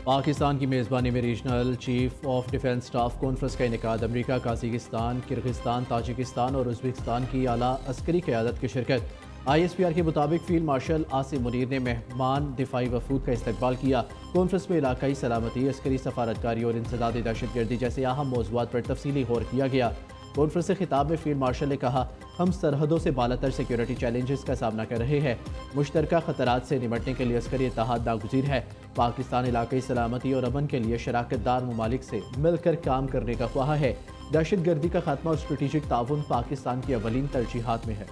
पाकिस्तान की मेज़बानी में regional chief of defence staff conference का इनेकाद। अमरीका, काज़ाकिस्तान, किर्गिस्तान, ताजिकिस्तान और उज़्बेकिस्तान की आला अस्करी क़यादत की शिरकत। ISPR के मुताबिक फील्ड मार्शल आसिम मुनीर ने मेहमान दिफाई वफूद का इस्तकबाल किया। कॉन्फ्रेंस में इलाकाई सलामती, अस्करी सफारतकारी और इंसदाद दहशतगर्दी जैसे अहम मौज़ूआत पर तफसीली गौर किया गया। कॉन्फ्रेंस से खिताब में फील्ड मार्शल ने कहा, हम सरहदों से बालातर सिक्योरिटी चैलेंजेस का सामना कर रहे हैं। मुश्तरका खतरात से निपटने के लिए अस्करी इत्तेहाद नागुज़ीर है। पाकिस्तान इलाकाई सलामती और अमन के लिए शराकतदार ममालिक से मिलकर काम करने का ख्वाह है। दहशतगर्दी का खात्मा और स्ट्रेटेजिक ताउन पाकिस्तान की अवलीन तरजीहात में है।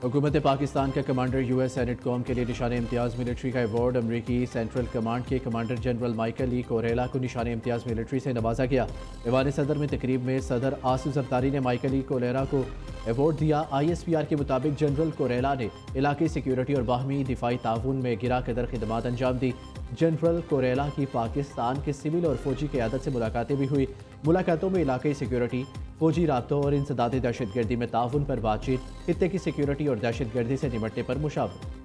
हुकूमत पाकिस्तान का कमांडर US सेनेट कौम के लिए निशान इम्तियाज़ मिलिट्री का अवार्ड अमरीकी सेंट्रल कमांड के कमांडर जनरल माइकल ई कोरेला को निशान इम्तियाज़ मिलिट्री से नवाजा गया। ऐवान सदर में तकरीब में सदर आसिफ जरदारी ने माइकल ई कोरेला को अवार्ड दिया। ISPR के मुताबिक जनरल कोरेला ने इलाकी सिक्योरिटी और बाहमी दिफाई ताउन में गिरा कदर खिदमात अंजाम दी। जनरल कोरेला की पाकिस्तान के सिविल और फौजी क़यादत से मुलाकातें भी हुई। मुलाकातों में इलाकाई सिक्योरिटी, फौजी राब्तों और इंसदादी दहशतगर्दी में ताउन पर बातचीत, खित्ते की सिक्योरिटी और दहशतगर्दी से निपटने पर मुशावरत।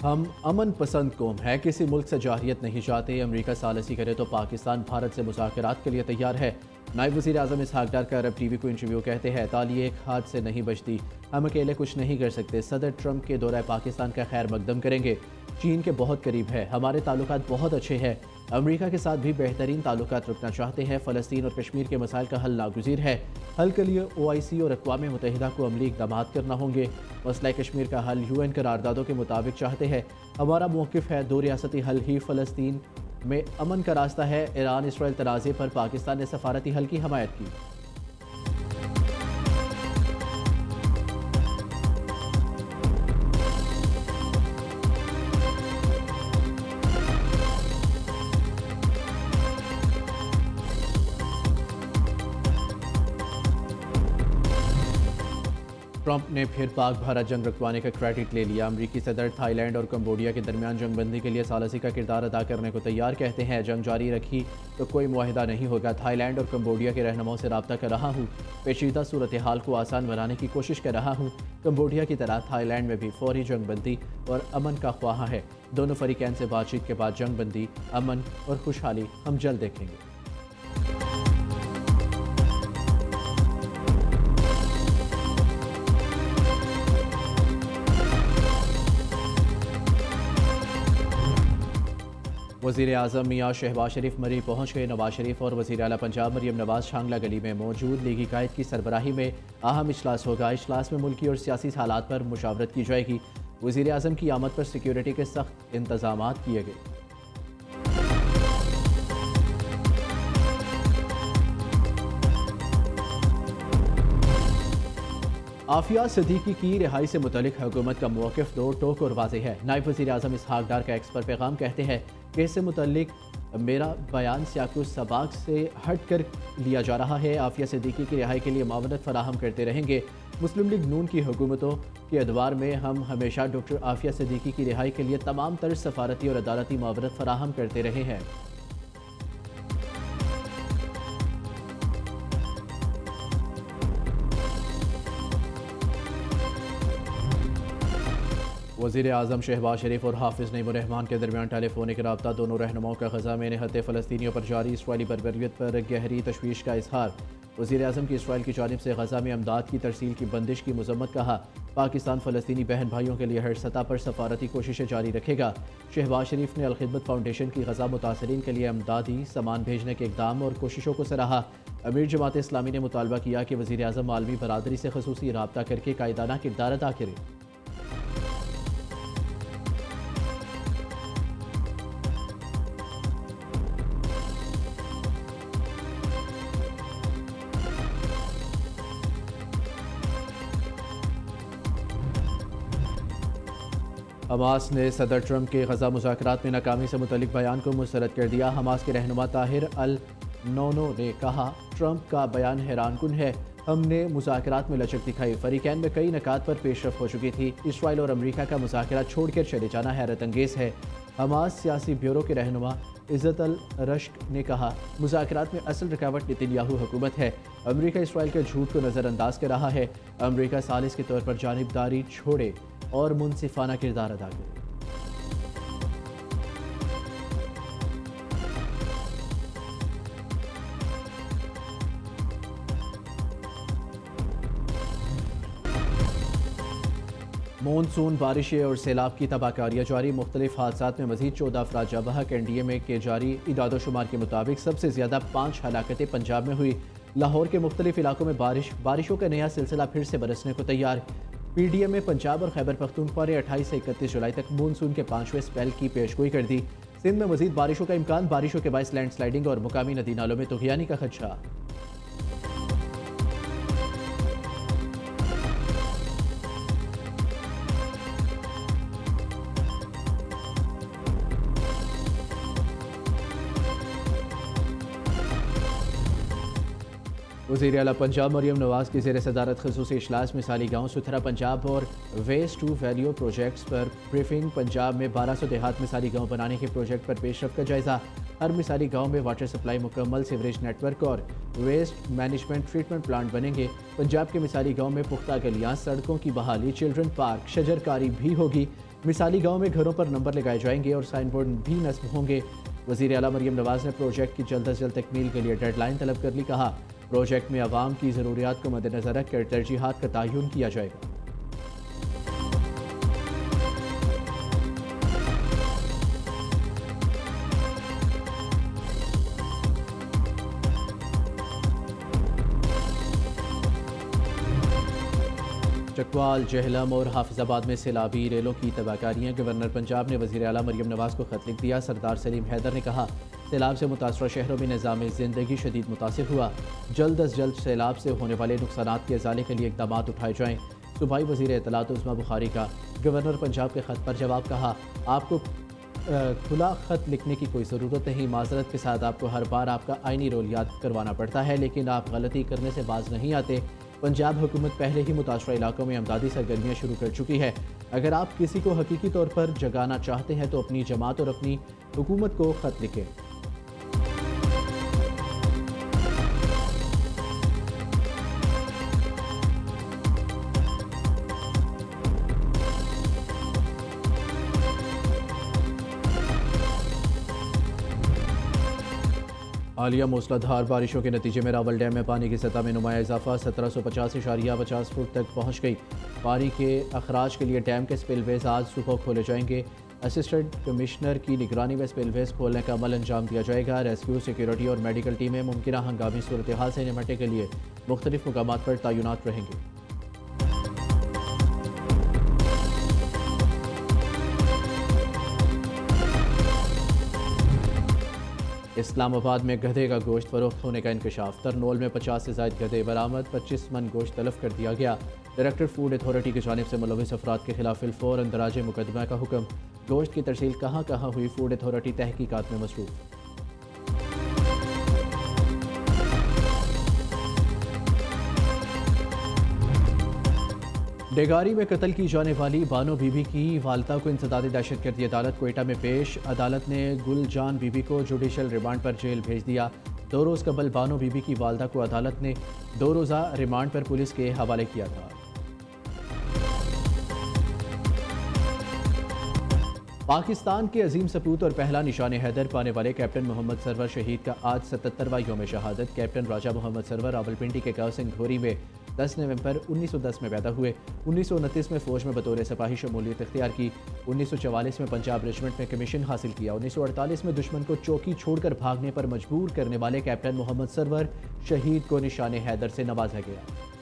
हम अमन पसंद कौम है, किसी मुल्क से जाहिरियत नहीं चाहते। अमरीका सालसी करे तो पाकिस्तान भारत से मुज़ाकरात के लिए तैयार है। नायब वज़ीर आज़म इसहाक डार का अरब TV को इंटरव्यू कहते हैं, ताली एक हाथ से नहीं बजती, हम अकेले कुछ नहीं कर सकते। सदर ट्रंप के दौरा पाकिस्तान का खैर मकदम करेंगे। चीन के बहुत करीब है, हमारे ताल्लुकात बहुत अच्छे हैं। अमरीका के साथ भी बेहतरीन ताल्लुकात रखना चाहते हैं। फ़लस्तीन और कश्मीर के मसाइल का हल नागुज़ीर है। हल के लिए OIC और अक़वाम मुत्तहिदा को अमली इक़दाम करना होंगे। मसला कश्मीर का हल UN करारदादों के मुताबिक चाहते हैं। हमारा मौक़िफ़ है, दो रियासती हल ही फ़लस्तीन में अमन का रास्ता है। ईरान इसराइल तनाज़े पर पाकिस्तान ने सफारती हल की हमायत की। ट्रंप ने फिर पाक भारत जंग रुकवाने का क्रेडिट ले लिया। अमरीकी सदर थाईलैंड और कंबोडिया के दरमियान जंगबंदी के लिए सालसी का किरदार अदा करने को तैयार कहते हैं। जंग जारी रखी तो कोई मुआहिदा नहीं होगा। थाईलैंड और कंबोडिया के रहनुमाओं से रब्ता कर रहा हूँ, पेचीदा सूरत हाल को आसान बनाने की कोशिश कर रहा हूँ। कंबोडिया की तरह थाईलैंड में भी फौरी जंगबंदी और अमन का ख्वाह है। दोनों फरीकैन से बातचीत के बाद जंगबंदी, अमन और खुशहाली हम जल्द देखेंगे। वज़ीर आज़म मियाँ शहबाज शरीफ मरी पहुँच गए। नवाज शरीफ और वज़ीर आला पंजाब मरियम नवाज शांगला गली में मौजूद लीगी कायद की सरबराही में अहम इजलास होगा। इजलास में मुल्की और सियासी हालात पर मुशावरत की जाएगी। वज़ीर आज़म की आमद पर सिक्योरिटी के सख्त इंतजाम किए गए। आफिया सिद्दीकी की रिहाई से मुतल्लिक हुकूमत का मौक़िफ़ दो टोक और वाज़ेह है। नायब वज़ीर आज़म इसहाक डार का एक्स पर पैगाम कहते हैं कि इससे मुतल्लिक मेरा बयान सियाक़ो सबाक़ से हट कर लिया जा रहा है। आफिया सिद्दीकी की रिहाई के लिए मावनत फराहम करते रहेंगे। मुस्लिम लीग नून की हुकूमतों के अदवार में हम हमेशा डॉक्टर आफिया सिद्दीकी की रिहाई के लिए तमाम तरह सफारती और अदालती मावनत फराहम करते रहे हैं। वज़ीर आज़म शहबाज शरीफ और हाफिज़ नईमुर्रहमान के दरमियान टेलीफोनिक रब्ता। दोनों रहनुमाओं का ग़ज़ा में निहत्ते फ़लस्तीनियों पर जारी इसराइली बर्बरियत पर गहरी तशवीश का इज़हार। वज़ीर आज़म की इसराइल की जानिब से ग़ज़ा में अमदाद की तरसील की बंदिश की मज़म्मत। कहा, पाकिस्तान फ़लस्तीनी बहन भाइयों के लिए हर सतह पर सफारती कोशिशें जारी रखेगा। शहबाज शरीफ ने अल-खिदमत फाउंडेशन की ग़ज़ा मुतासरीन के लिए अमदादी सामान भेजने के इक़दाम और कोशिशों को सराहा। अमीर जमात इस्लामी ने मुतालबा किया कि वज़ीर आज़म आलमी बरादरी से ख़ुसूसी राब्ता करके कायदाना किरदार अदा करें। हमास ने सदर ट्रंप के गजा मुज़ाकरात में नाकामी से मुतल्लिक बयान को मुस्तरद कर दिया। हमास के रहनुमा ताहिर अल नोनो ने कहा, ट्रंप का बयान हैरानकुन है। हमने मुज़ाकरात में लचक दिखाई, फरीकैन में कई नकात पर पेशरफ हो चुकी थी। इसराइल और अमरीका का मुज़ाकरा छोड़कर चले जाना हैरत अंगेज़ है। हमास सियासी ब्यूरो के रहनुमा इज़्ज़त अल रश्क ने कहा, मुज़ाकरात में असल रुकावट नेतन्याहू हुकूमत है। अमरीका इसराइल के झूठ को नज़रअंदाज कर रहा है। अमरीका सालिस के तौर पर जानिबदारी छोड़े और मुनसिफाना किरदार अदा करे। मानसून, बारिशें और सैलाब की तबाहकारियाँ जारी। मुख्तलिफ हादसात में मजीद 14 अफराद जाँ बहक। NDA में के जारी इदादोशुमार के मुताबिक सबसे ज़्यादा 5 हलाकतें पंजाब में हुई। लाहौर के मुख्तलिफ इलाकों में बारिशों का नया सिलसिला फिर से बरसने को तैयार। PDM में पंजाब और खैबर पख्तूनख्वा ने 28 से 31 जुलाई तक मानसून के 5वें स्पेल की पेशगोई कर दी। सिंध में मजीद बारिशों का इम्कान, बारिशों के बायस लैंडस्लाइडिंग और मुकामी नदी नालों में तुगयानी का खदशा। वज़ीर आला पंजाब मरियम नवाज़ की ज़ेर सदारत ख़ुसूसी इजलास मिसाली गाँव सुथरा पंजाब और वेस्ट टू वैल्यू प्रोजेक्ट्स पर ब्रीफिंग। पंजाब में 1200 देहात मिसाली गाँव बनाने के प्रोजेक्ट पर पेशरफ का जायज़ा। हर मिसाली गाँव में वाटर सप्लाई मुकम्मल, सीवरेज नेटवर्क और वेस्ट मैनेजमेंट ट्रीटमेंट प्लांट बनेंगे। पंजाब के मिसाली गाँव में पुख्ता गलियाँ, सड़कों की बहाली, चिल्ड्रन पार्क, शजरकारी भी होगी। मिसाली गाँव में घरों पर नंबर लगाए जाएंगे और साइन बोर्ड भी नस्ब होंगे। वज़ीर आला मरियम नवाज़ ने प्रोजेक्ट की जल्द अज जल्द तकमील के लिए डेडलाइन तलब कर ली। कहा, प्रोजेक्ट में आवाम की ज़रूरियात को मद्देनज़र रखकर तरजीहात का तयन किया जाएगा। चकवाल, जहलम और हाफिजाबाद में सैलाबी रेलों की तबाहकारियाँ। गवर्नर पंजाब ने वज़ीर आला मरियम नवाज़ को खत लिख दिया। सरदार सलीम हैदर ने कहा, सैलाब से मुतासरा शहरों में निज़ाम ज़िंदगी शदीद मुतासिर हुआ। जल्द अज जल्द सैलाब से होने वाले नुकसानात के इज़ाले के लिए इक़दाम उठाए जाएँ। सूबाई वज़ीर इत्तलात उस्मा बुखारी का गवर्नर पंजाब के ख़त पर जवाब। कहा, आपको खुला ख़त लिखने की कोई ज़रूरत नहीं। माज़रत के साथ आपको हर बार आपका आइनी रोल याद करवाना पड़ता है, लेकिन आप गलती करने से बाज नहीं आते। पंजाब हुकूमत पहले ही मुतासरा इलाकों में अमदादी सरगर्मियाँ शुरू कर चुकी है। अगर आप किसी को हकीकी तौर पर जगाना चाहते हैं तो अपनी जमात और अपनी हुकूमत को ख़त लिखें। हालिया मूसलाधार बारिशों के नतीजे में रावल डैम में पानी की सतह में नुमाया इजाफा 1750.50 फुट तक पहुँच गई। पानी के अखराज के लिए डैम के स्पिलवेज आज सुबह खोले जाएंगे। असिस्टेंट कमिश्नर की निगरानी में स्पिलवेज खोलने का अमल अंजाम दिया जाएगा। रेस्क्यू, सिक्योरिटी और मेडिकल टीमें मुमकिन हंगामी सूरत हाल से निपटने के लिए मुख्तलिफ मुकामात पर तैनात रहेंगे। इस्लामाबाद में गधे का गोश्त फरोख्त होने का इंकशाफ। तरनोल में 50 से ज़ायद गधे बरामद, 25 मन गोश्त तलब कर दिया गया। डायरेक्टर फूड अथॉरिटी की जानिब से मुलविस अफराद के खिलाफ फिलफौर अंदराज मुकदमा का हुक्म। गोश्त की तरसील कहाँ कहाँ हुई, फूड अथॉरिटी तहकीकात में मसरूफ। डेगारी में कत्ल की जाने वाली बानो बीबी की वालदा को इंसदादी दहशतगर्दी अदालत कोयटा में पेश। अदालत ने गुलजान बीबी को जुडिशल रिमांड पर जेल भेज दिया। 2 रोज़ कबल बानो बीबी की वालदा को अदालत ने 2 रोज़ा रिमांड पर पुलिस के हवाले किया था। पाकिस्तान के अजीम सपूत और पहला निशान हैदर पाने वाले कैप्टन मोहम्मद सरवर शहीद का आज 77वां यौम शहादत। कैप्टन राजा मोहम्मद सरवर रावलपिंडी के गाँव सिंघोरी में 10 नवंबर 1910 में पैदा हुए। 1929 में फ़ौज में बतौर सिपाही शमूलियत इख्तियार की। 1944 में पंजाब रेजिमेंट में कमीशन हासिल किया। 1948 में दुश्मन को चौकी छोड़कर भागने पर मजबूर करने वाले कैप्टन मोहम्मद सरवर शहीद को निशान हैदर से नवाजा गया।